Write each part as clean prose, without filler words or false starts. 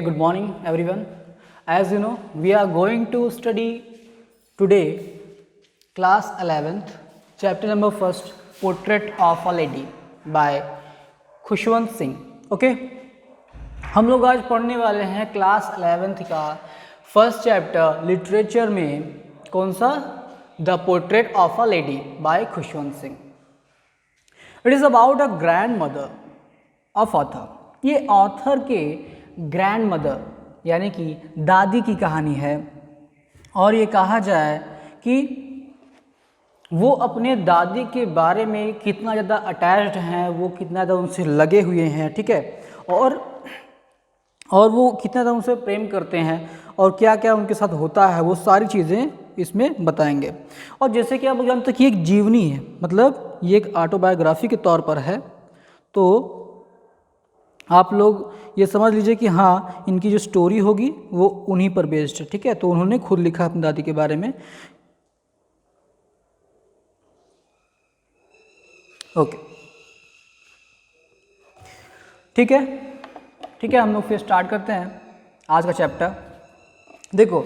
good morning everyone. As you know, we are going to study today class 11th, chapter number 1st, Portrait of a Lady by Khushwant Singh. Okay, हम लोग आज पढ़ने वाले हैं class 11th का first chapter literature में. कौन सा? The portrait of a lady by Khushwant Singh. It is about a grandmother of author. ये ऑथर के ग्रैंड मदर यानी कि दादी की कहानी है. और ये कहा जाए कि वो अपने दादी के बारे में कितना ज़्यादा अटैच्ड हैं, वो कितना ज़्यादा उनसे लगे हुए हैं, ठीक है, और वो कितना ज़्यादा उनसे प्रेम करते हैं और क्या क्या उनके साथ होता है, वो सारी चीज़ें इसमें बताएंगे. और जैसे कि आप लोग जानते हैं कि एक जीवनी है, मतलब ये एक ऑटोबायोग्राफी के तौर पर है, तो आप लोग ये समझ लीजिए कि हाँ, इनकी जो स्टोरी होगी वो उन्हीं पर बेस्ड है, ठीक है. तो उन्होंने खुद लिखा अपनी दादी के बारे में. ओके, ठीक है, हम लोग फिर स्टार्ट करते हैं आज का चैप्टर. देखो,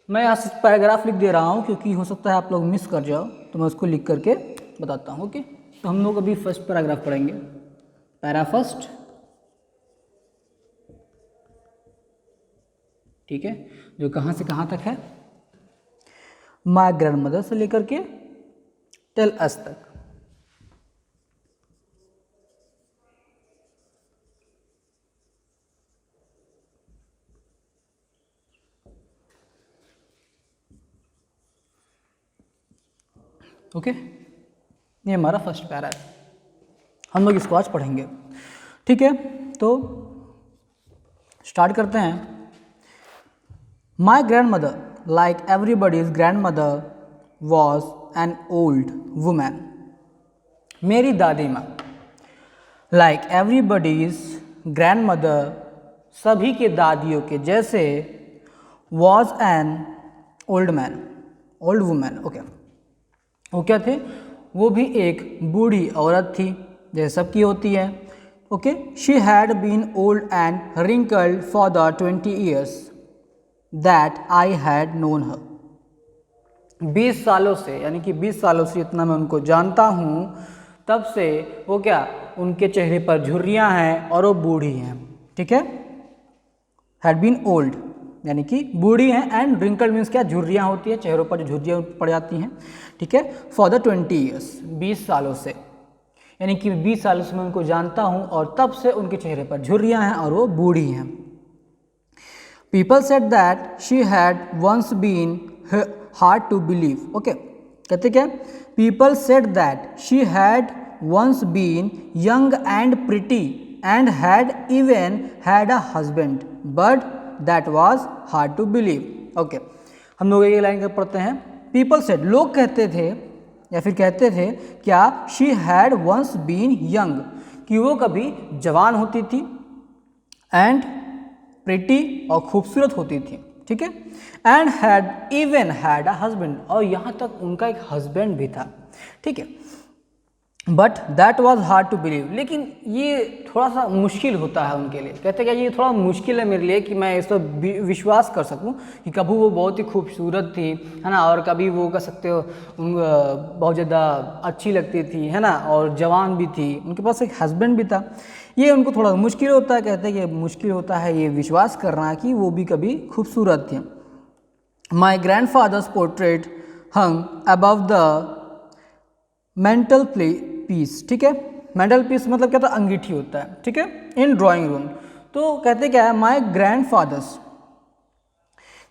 मैं यहाँ से पैराग्राफ लिख दे रहा हूँ क्योंकि हो सकता है आप लोग मिस कर जाओ, तो मैं उसको लिख करके बताता हूँ. ओके, तो हम लोग अभी फर्स्ट पैराग्राफ पढ़ेंगे. पैरा फर्स्ट, ठीक है, जो कहाँ से कहाँ तक है, माय ग्रैंड मदर से लेकर के टेल अस तक. ओके, ये हमारा फर्स्ट पैरा है, हम लोग इसको आज पढ़ेंगे, ठीक है. तो स्टार्ट करते हैं. My grand mother, like everybody's grand mother, was an old women. मेरी दादी माँ, लाइक एवरीबडीज ग्रैंड मदर, सभी के दादियों के जैसे, was an old man, old women. Okay, वो क्या थे? वो भी एक बूढ़ी औरत थी, जैसे सबकी होती है. Okay, she had been old and wrinkled for the 20 years that I had known her. 20 सालों से, यानी कि 20 सालों से इतना मैं उनको जानता हूँ, तब से वो क्या, उनके चेहरे पर झुर्रियाँ हैं और वो बूढ़ी हैं, ठीक है. हैड बीन ओल्ड यानी कि बूढ़ी हैं, एंड रिंकल मीन्स क्या, झुर्रियाँ होती है, चेहरों पर जो झुर्रियाँ पड़ जाती हैं, ठीक है. फॉर द 20 years, 20 सालों से, यानी कि 20 सालों से मैं उनको जानता हूँ और तब से उनके चेहरे पर झुर्रियाँ हैं और वो बूढ़ी हैं. People said that she had once been hard to believe. Okay, कहते क्या? People said that she had once been young and pretty and had even had a husband, but that was hard to believe. Okay, हम लोग ये line पढ़ते हैं. People said, लोग कहते थे या फिर कहते थे क्या, she had once been young, कि वो कभी जवान होती थी, एंड प्रिटी और खूबसूरत होती थी, ठीक है, and had even had a husband, और यहाँ तक उनका एक हस्बैंड भी था, ठीक है. But that was hard to believe, लेकिन ये थोड़ा सा मुश्किल होता है उनके लिए. कहते क्या, ये थोड़ा मुश्किल है मेरे लिए कि मैं इस पर विश्वास कर सकूं कि कभी वो बहुत ही खूबसूरत थी, है ना, और कभी वो कह सकते हो बहुत ज़्यादा अच्छी लगती थी, है ना, और जवान भी थी, उनके पास एक हस्बैंड भी था. ये उनको थोड़ा मुश्किल होता है. कहते हैं कि मुश्किल होता है ये विश्वास करना कि वो भी कभी खूबसूरत थी. My grandfather's portrait hung above the mantelpiece, ठीक है. मेंटल पीस मतलब क्या था? अंगीठी होता है, ठीक है, इन ड्राइंग रूम. तो कहते क्या है, माई ग्रैंड फादर्स,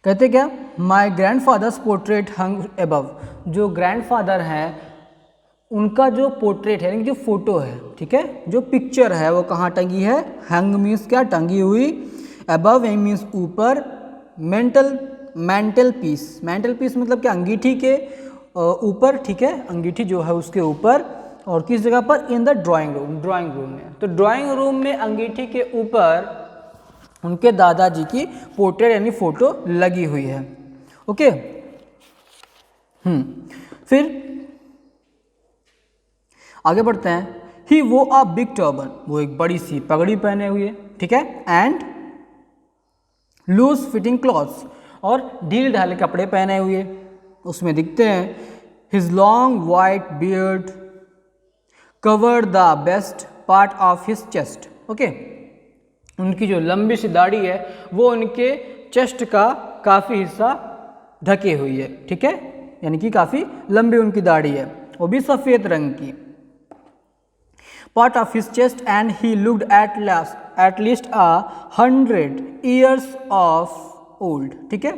कहते क्या, my grandfather's portrait hung above, जो ग्रैंड फादर हैं उनका जो पोर्ट्रेट है, यानी जो फोटो है, ठीक है, जो पिक्चर है, वो कहाँ टंगी है? हंग मीन्स क्या, टंगी हुई. अबव मीन्स ऊपर. मेंटल पीस, मेंटल पीस मतलब क्या, अंगीठी के ऊपर, ठीक है, अंगीठी जो है उसके ऊपर. और किस जगह पर? In the drawing room, drawing room में. तो ड्राइंग रूम में अंगीठी के ऊपर उनके दादाजी की पोर्ट्रेट यानी फोटो लगी हुई है. ओके, फिर आगे बढ़ते हैं. ही वो अ बिग टर्बन, वो एक बड़ी सी पगड़ी पहने हुए, ठीक है, एंड लूज फिटिंग क्लॉथ्स, और ढीले ढाले कपड़े पहने हुए उसमें दिखते हैं। His long white beard covered the best part of his chest. Okay, उनकी जो लंबी सी दाढ़ी है वो उनके चेस्ट का काफ़ी हिस्सा ढके हुई है, ठीक है, यानी कि काफ़ी लंबी उनकी दाढ़ी है, वो भी सफ़ेद रंग की। Part of his chest and he looked at least 100 years of old, ठीक है,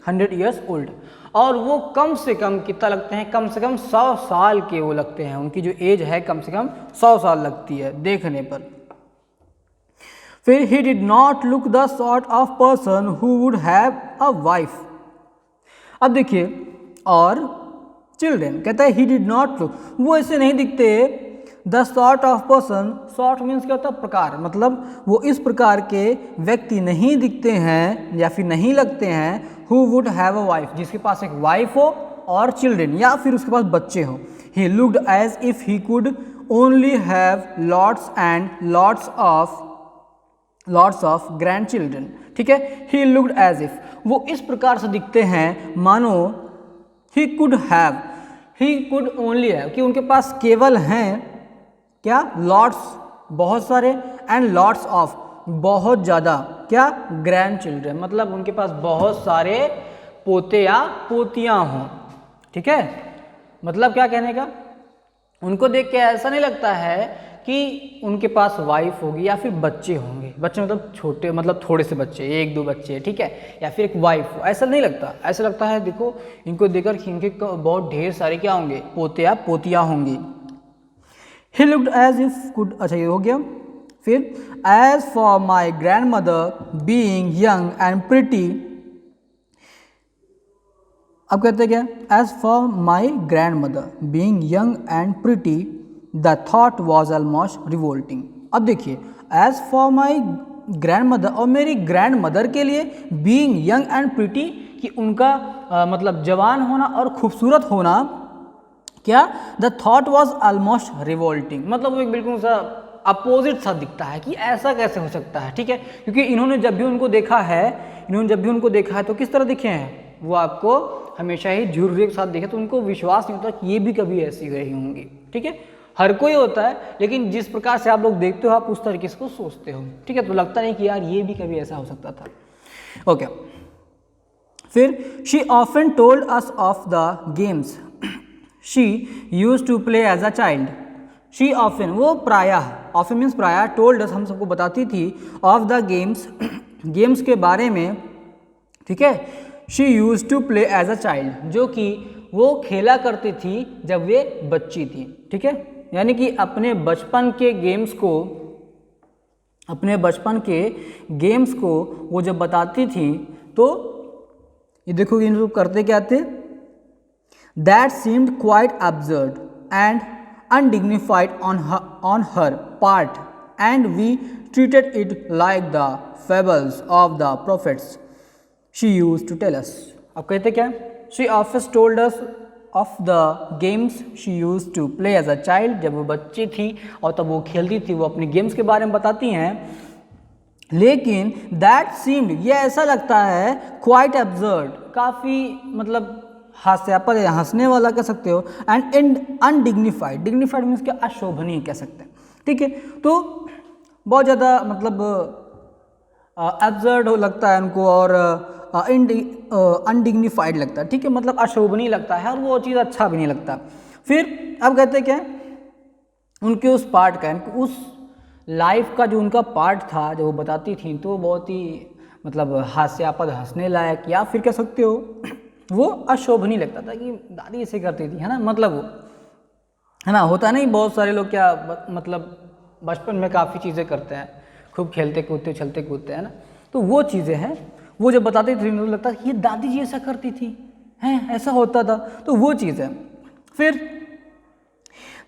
100 years ओल्ड, और वो कम से कम कितना लगते हैं, कम से कम 100 साल के वो लगते हैं, उनकी जो एज है कम से कम 100 साल लगती है देखने पर। फिर he did not look the sort of person who would have a wife. अब देखिए, और चिल्ड्रेन कहता है ही डिड नॉट लुक, वो ऐसे नहीं दिखते। The sort of person, sort means क्या होता है, प्रकार, मतलब वो इस प्रकार के व्यक्ति नहीं दिखते हैं या फिर नहीं लगते हैं who would have a wife, जिसके पास एक वाइफ हो और चिल्ड्रेन, या फिर उसके पास बच्चे हों। He looked as if he could only have lots and lots of grandchildren, ठीक है। ही लुक्ड एज इफ, वो इस प्रकार से दिखते हैं मानो ही कुड ओनली हैव, कि उनके पास केवल हैं क्या, लॉट्स बहुत सारे, एंड लॉट्स ऑफ बहुत ज़्यादा, क्या, ग्रैंड चिल्ड्रन, मतलब उनके पास बहुत सारे पोते या पोतियाँ हों, ठीक है। मतलब क्या कहने का, उनको देख के ऐसा नहीं लगता है कि उनके पास वाइफ होगी या फिर बच्चे होंगे, बच्चे मतलब छोटे, मतलब थोड़े से बच्चे, 1-2 बच्चे, ठीक है, या फिर एक वाइफ हो, ऐसा नहीं लगता। ऐसा लगता है देखो इनको देखकर कि इनके बहुत ढेर सारे क्या होंगे, पोते या पोतियाँ होंगी। He looked as if could, अच्छा ये हो गया। फिर as for my grandmother being young and pretty, अब कहते हैं क्या, as for my grandmother being young and pretty the thought was almost revolting. अब देखिए, as for my grandmother, और मेरी ग्रैंड मदर के लिए, बीइंग यंग एंड प्रिटी, कि उनका मतलब जवान होना और खूबसूरत होना, क्या, the thought was almost revolting, मतलब वो एक बिल्कुल सा अपोजिट सा दिखता है कि ऐसा कैसे हो सकता है, ठीक है, क्योंकि इन्होंने जब भी उनको देखा है तो किस तरह दिखे हैं, वो आपको हमेशा ही झुर्रे के साथ देखे, तो उनको विश्वास नहीं होता कि ये भी कभी ऐसी रही होंगी, ठीक है। हर कोई होता है, लेकिन जिस प्रकार से आप लोग देखते हो आप उस तरीके से को सोचते हो, ठीक है, तो लगता नहीं कि यार ये भी कभी ऐसा हो सकता था। ओके, फिर she often told us of the games she used to play as a child. She often, वो प्रायः, ऑफन मीन्स प्रायः, टोल्ड अस, हम सबको बताती थी, ऑफ द गेम्स, गेम्स के बारे में, ठीक है। She used to play as a child, जो कि वो खेला करती थी जब वे बच्ची थी, ठीक है, यानी कि अपने बचपन के गेम्स को वो जब बताती थी तो ये देखो इन लोग करते क्या थे, that seemed quite absurd and undignified on her part and we treated it like the fables of the prophets she used to tell us। अब कहते क्या, she often told us of the games she used to play as a child, जब वो बच्ची थी और तब वो खेलती थी, वो अपनी गेम्स के बारे में बताती हैं, लेकिन that seemed, ये ऐसा लगता है, quite absurd, काफ़ी मतलब हास्यास्पद, हंसने वाला कह सकते हो, एंड अनडिग्निफाइड, डिग्निफाइड मीन्स क्या, अशोभनीय कह सकते हैं, ठीक है। तो बहुत ज़्यादा मतलब एब्सर्ड लगता है उनको, और अनडिग्निफाइड लगता है, ठीक है, मतलब अशोभनीय लगता है, और वो चीज़ अच्छा भी नहीं लगता। फिर अब कहते क्या, उनके उस पार्ट का, उस लाइफ का जो उनका पार्ट था जो वो बताती थी, तो बहुत ही मतलब हास्यास्पद, हंसने लायक, या फिर कह सकते हो वो अशोभनीय लगता था कि दादी ऐसे करती थी, है ना, मतलब वो, है ना, होता नहीं, बहुत सारे लोग क्या मतलब बचपन में काफ़ी चीज़ें करते हैं, खूब खेलते कूदते चलते कूदते, है ना, तो वो चीज़ें हैं, वो जब बताती थी मुझे लगता था कि ये दादी जी ऐसा करती थी, हैं, ऐसा होता था, तो वो चीज़ है। फिर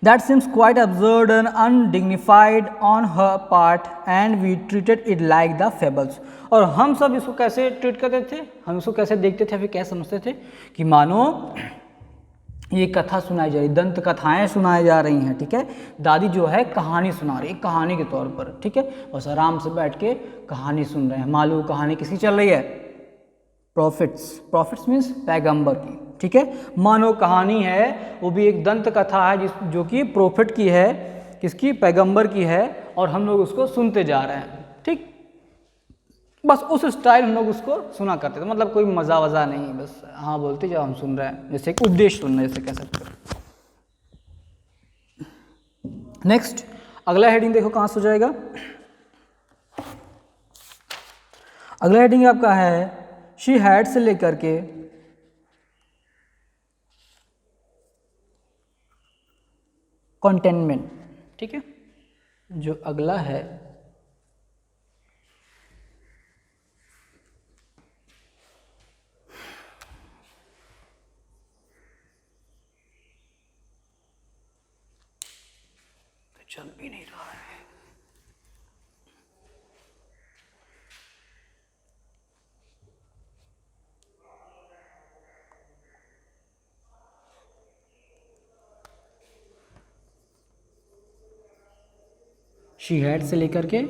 that seems quite absurd and undignified on her part and we treated it like the fables। और हम सब इसको कैसे ट्रीट करते थे, हम इसको कैसे देखते थे, फिर क्या समझते थे कि मानो ये कथा सुनाई जा रही, दंत कथाएं सुनाई जा रही हैं, ठीक है। दादी जो है कहानी सुना रही है, कहानी के तौर पर, ठीक है। बस आराम से बैठ के कहानी सुन रहे हैं। मालूम कहानी किसकी चल रही है? प्रॉफिट्स मीन्स पैगंबर की, ठीक है। मानो कहानी है, वो भी एक दंत कथा है जो कि प्रॉफिट की है, किसकी? पैगंबर की है, और हम लोग उसको सुनते जा रहे हैं, ठीक। बस उस स्टाइल हम लोग उसको सुना करते थे, मतलब कोई मज़ा वज़ा नहीं, बस हाँ बोलते जाओ, हम सुन रहे हैं, जैसे एक उपदेश सुनना, जैसे कह सकते हो। नेक्स्ट अगला हेडिंग देखो कहाँ से हो जाएगा। अगला हेडिंग आपका है शी हैड से लेकर के कंटेनमेंट, ठीक है। जो अगला है चल भी नहीं रहा है। शी हैड से लेकर के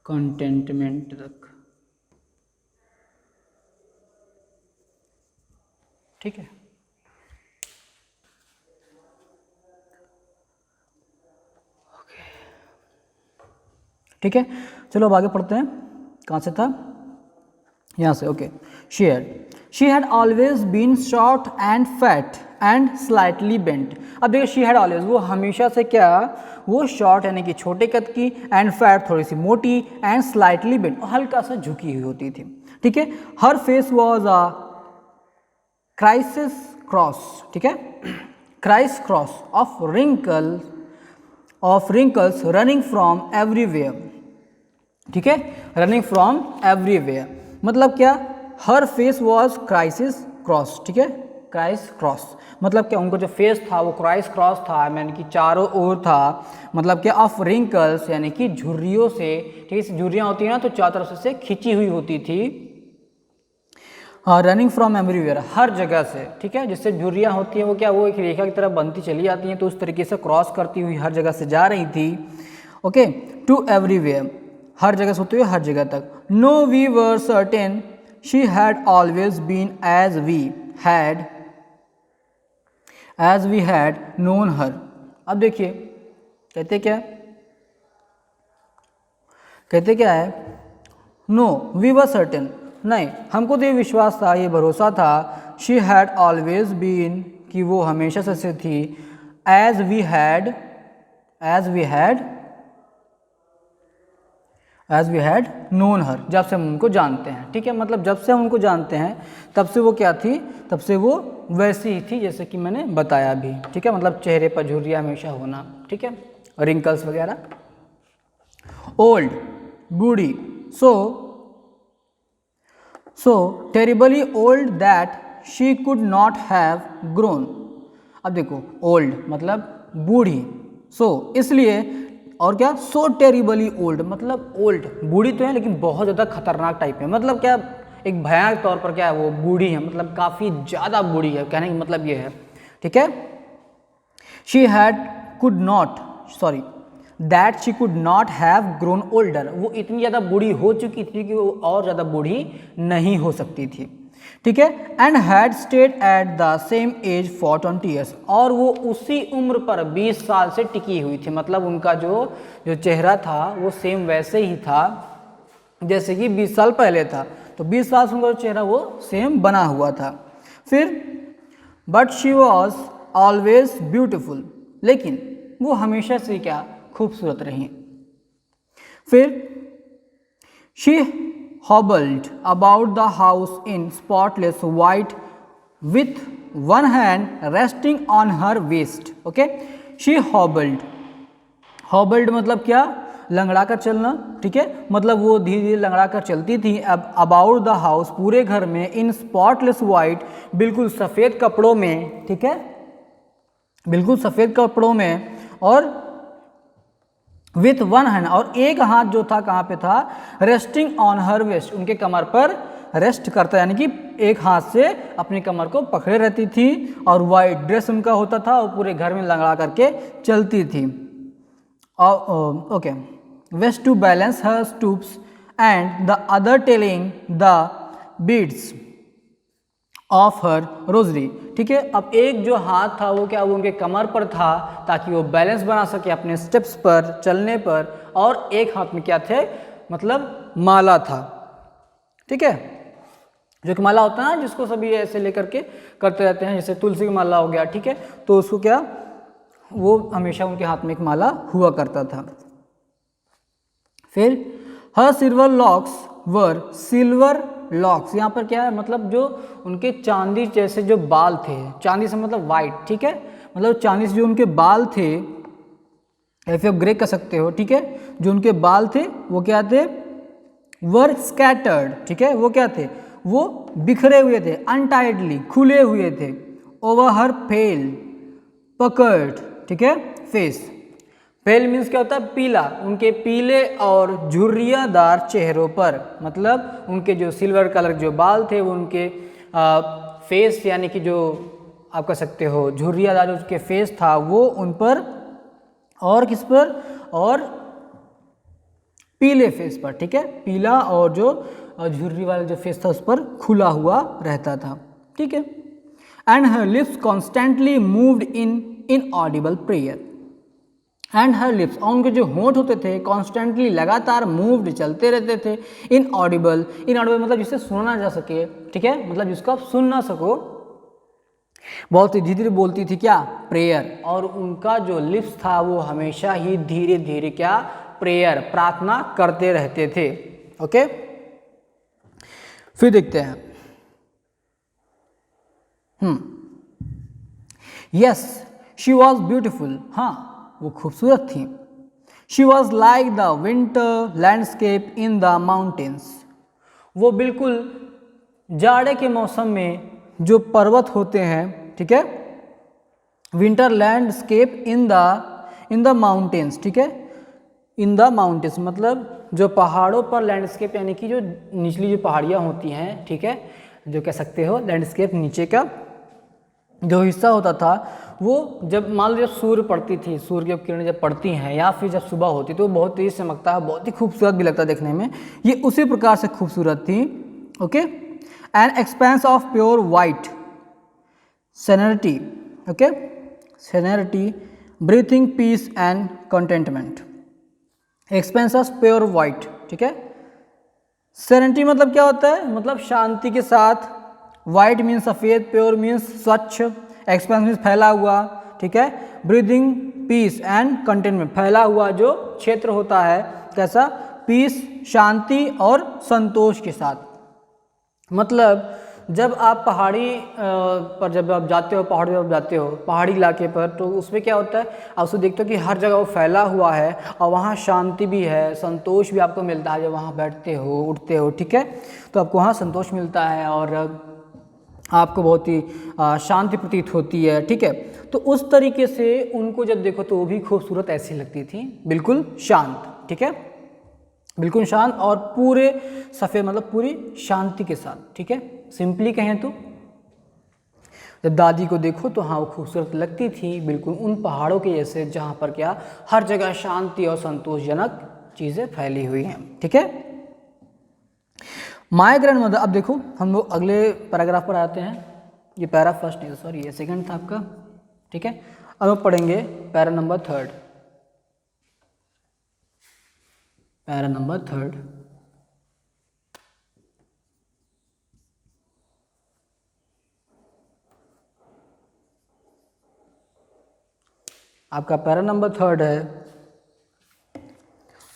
कंटेंटमेंट तक, ठीक है। ठीक है, चलो अब आगे पढ़ते हैं। कहाँ से था? यहाँ से, okay. She had always been short and fat and slightly bent. अब देखिए, शी हैड ऑलवेज, वो हमेशा से क्या, वो शॉर्ट यानी कि छोटे कद की, एंड फैट थोड़ी सी मोटी, एंड स्लाइटली बेंट, हल्का सा झुकी हुई होती थी, ठीक है। Her face was a crisis cross, ठीक है, criss cross of wrinkles running from everywhere, ठीक है, रनिंग फ्रॉम एवरीवेयर मतलब क्या? Her face was crisis cross, ठीक है, क्राइस क्रॉस मतलब क्या? उनका जो फेस था वो क्राइस क्रॉस था, यानी कि चारों ओर था, मतलब क्या? ऑफ रिंकल्स यानी कि झुर्रियों से, ठीक है, झुर्रियाँ होती हैं ना, तो चारों तरफ से खिंची हुई होती थी। रनिंग फ्रॉम एवरीवेयर, हर जगह से, ठीक है। जिससे झुर्रियाँ होती हैं वो क्या, वो एक रेखा की तरह बनती चली जाती हैं, तो उस तरीके से क्रॉस करती हुई हर जगह से जा रही थी, ओके। टू एवरीवेयर, हर जगह से होते हुए हर जगह तक। No we were certain she had always been as we had known her. अब देखिए कहते क्या है? नो वी वर सर्टेन, नहीं, हमको तो ये विश्वास था, ये भरोसा था, शी हैड ऑलवेज बीन, कि वो हमेशा से थी, as we had known her, जब से हम उनको जानते हैं, ठीक है। मतलब जब से हम उनको जानते हैं तब से वो क्या थी, तब से वो वैसी ही थी जैसे कि मैंने बताया भी, ठीक है। मतलब चेहरे पर झुर्रियाँ हमेशा होना, ठीक है, रिंकल्स वगैरह। Old, Burhi, so terribly old that she could not have grown। अब देखो, ओल्ड मतलब बूढ़ी, इसलिए, और क्या? सो टेरिबली ओल्ड मतलब ओल्ड, बूढ़ी तो है लेकिन बहुत ज़्यादा खतरनाक टाइप है, मतलब क्या, एक भयानक तौर पर क्या है, वो बूढ़ी है, मतलब काफ़ी ज़्यादा बूढ़ी है, कहने का मतलब ये है, ठीक है। That she could not have grown older, वो इतनी ज़्यादा बूढ़ी हो चुकी थी कि वो और ज़्यादा बूढ़ी नहीं हो सकती थी, ठीक है। And had stayed at the same age for 20 years, और वो उसी उम्र पर 20 साल से टिकी हुई थी, मतलब उनका जो चेहरा था वो सेम वैसे ही था जैसे कि 20 साल पहले था, तो 20 साल से उनका चेहरा वो सेम बना हुआ था। फिर but she was always beautiful, लेकिन वो हमेशा से क्या, खूबसूरत रही। फिर she hobbled about the house in spotless white with one hand resting on her waist, okay. She hobbled मतलब क्या? लंगड़ा कर चलना, ठीक है, मतलब वो धीरे धीरे लंगड़ा कर चलती थी। अब अबाउट द हाउस, पूरे घर में, इन स्पॉटलेस वाइट, बिल्कुल सफ़ेद कपड़ों में, ठीक है, बिल्कुल सफ़ेद कपड़ों में, और विथ वन हैंड, और एक हाथ जो था कहाँ पे था? रेस्टिंग ऑन हर वेस्ट, उनके कमर पर रेस्ट करता, यानी कि एक हाथ से अपनी कमर को पकड़े रहती थी और वाइट ड्रेस उनका होता था और पूरे घर में लंगड़ा करके चलती थी। Okay, waist to balance her stoops and the other telling the beads of her rosary. ठीक है, अब एक जो हाथ था वो क्या, वो उनके कमर पर था ताकि वो बैलेंस बना सके अपने स्टेप्स पर, चलने पर, और एक हाथ में क्या थे, मतलब माला था। ठीक है, जो कि माला होता है ना, जिसको सभी ऐसे लेकर के करते रहते हैं, जैसे तुलसी की माला हो गया। ठीक है, तो उसको क्या, वो हमेशा उनके हाथ में एक माला हुआ करता था। फिर हर सिल्वर लॉक्स वर सिल्वर लॉक्स, यहाँ पर क्या है, मतलब जो उनके चांदी जैसे जो बाल थे, चांदी से मतलब वाइट। ठीक है, मतलब चांदी से जो उनके बाल थे, ऐसे आप ग्रे कह सकते हो। ठीक है, जो उनके बाल थे वो क्या थे, वर स्कैटर्ड। ठीक है, वो क्या थे, वो बिखरे हुए थे, अनटाइडली खुले हुए थे, ओवर हर फेल पकड़। ठीक है, फेस, पेल मीन्स क्या होता है, पीला, उनके पीले और झुर्रियादार चेहरों पर, मतलब उनके जो सिल्वर कलर जो बाल थे वो उनके फेस, यानी कि जो आप कह सकते हो झुर्रियादार जो उसके फेस था वो उन पर, और किस पर, और पीले फेस पर। ठीक है, पीला और जो झुर्री वाला जो फेस था उस पर खुला हुआ रहता था। ठीक है, and her lips constantly moved in inaudible prayer, and her lips, और उनके जो होंठ होते थे कॉन्स्टेंटली लगातार मूव्ड चलते रहते थे, इनऑडिबल, इनऑडिबल मतलब जिसे सुना ना जा सके। ठीक है, मतलब जिसको आप सुन ना सको, बहुत ही धीरे धीरे बोलती थी क्या, प्रेयर, और उनका जो लिप्स था वो हमेशा ही धीरे धीरे क्या, प्रेयर, प्रार्थना करते रहते थे। ओके, फिर देखते हैं। यस शी वॉज ब्यूटिफुल, हाँ वो खूबसूरत थी। She was like the winter landscape in the mountains, वो बिल्कुल जाड़े के मौसम में जो पर्वत होते हैं। ठीक है, winter landscape in the mountains. ठीक है, इन द माउंटेन्स मतलब जो पहाड़ों पर लैंडस्केप, यानी कि जो निचली जो पहाड़ियाँ होती हैं। ठीक है, जो कह सकते हो लैंडस्केप, नीचे का जो हिस्सा होता था वो जब मान लो जब सूर्य पड़ती थी, सूर्य की किरणें जब पड़ती हैं या फिर जब सुबह होती तो बहुत तेज चमकता है, बहुत ही खूबसूरत भी लगता है देखने में, ये उसी प्रकार से खूबसूरत थी। Okay, an expanse of pure white serenity. Okay, serenity, breathing peace and contentment, expanse of pure white. ठीक है, सेरेनिटी मतलब क्या होता है, मतलब शांति के साथ, वाइट मीन्स सफ़ेद, प्योर मीन्स स्वच्छ, एक्सपेंस मीन्स फैला हुआ। ठीक है, ब्रीदिंग पीस एंड कंटेनमेंट, फैला हुआ जो क्षेत्र होता है, कैसा, पीस शांति और संतोष के साथ। मतलब जब आप पहाड़ी पर जब आप जाते हो, पहाड़ पर आप जाते हो, पहाड़ी इलाके पर, तो उसमें क्या होता है, आप उसको देखते हो कि हर जगह वो फैला हुआ है और वहाँ शांति भी है, संतोष भी आपको मिलता है जब वहाँ बैठते हो, उठते हो। ठीक है, तो आपको वहाँ संतोष मिलता है और आपको बहुत ही शांति प्रतीत होती है। ठीक है, तो उस तरीके से उनको जब देखो तो वो भी खूबसूरत ऐसी लगती थी, बिल्कुल शांत। ठीक है, बिल्कुल शांत और पूरे सफ़ेद, मतलब पूरी शांति के साथ। ठीक है, सिंपली कहें तो जब दादी को देखो तो हाँ वो खूबसूरत लगती थी, बिल्कुल उन पहाड़ों के जैसे जहाँ पर क्या हर जगह शांति और संतोषजनक चीज़ें फैली हुई हैं। ठीक है, माय ग्रैंड मदर, अब देखो हम लोग अगले पैराग्राफ पर आते हैं। ये पैरा फर्स्ट नहीं, सॉरी ये सेकंड था आपका। ठीक है, अब हम पढ़ेंगे para number third. Para number third, आपका पैरा नंबर थर्ड है,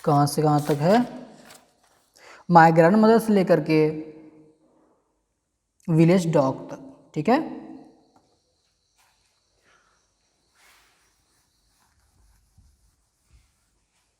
कहाँ से कहाँ तक है, माय ग्रैंड मदर से लेकर के विलेज डॉग तक। ठीक है,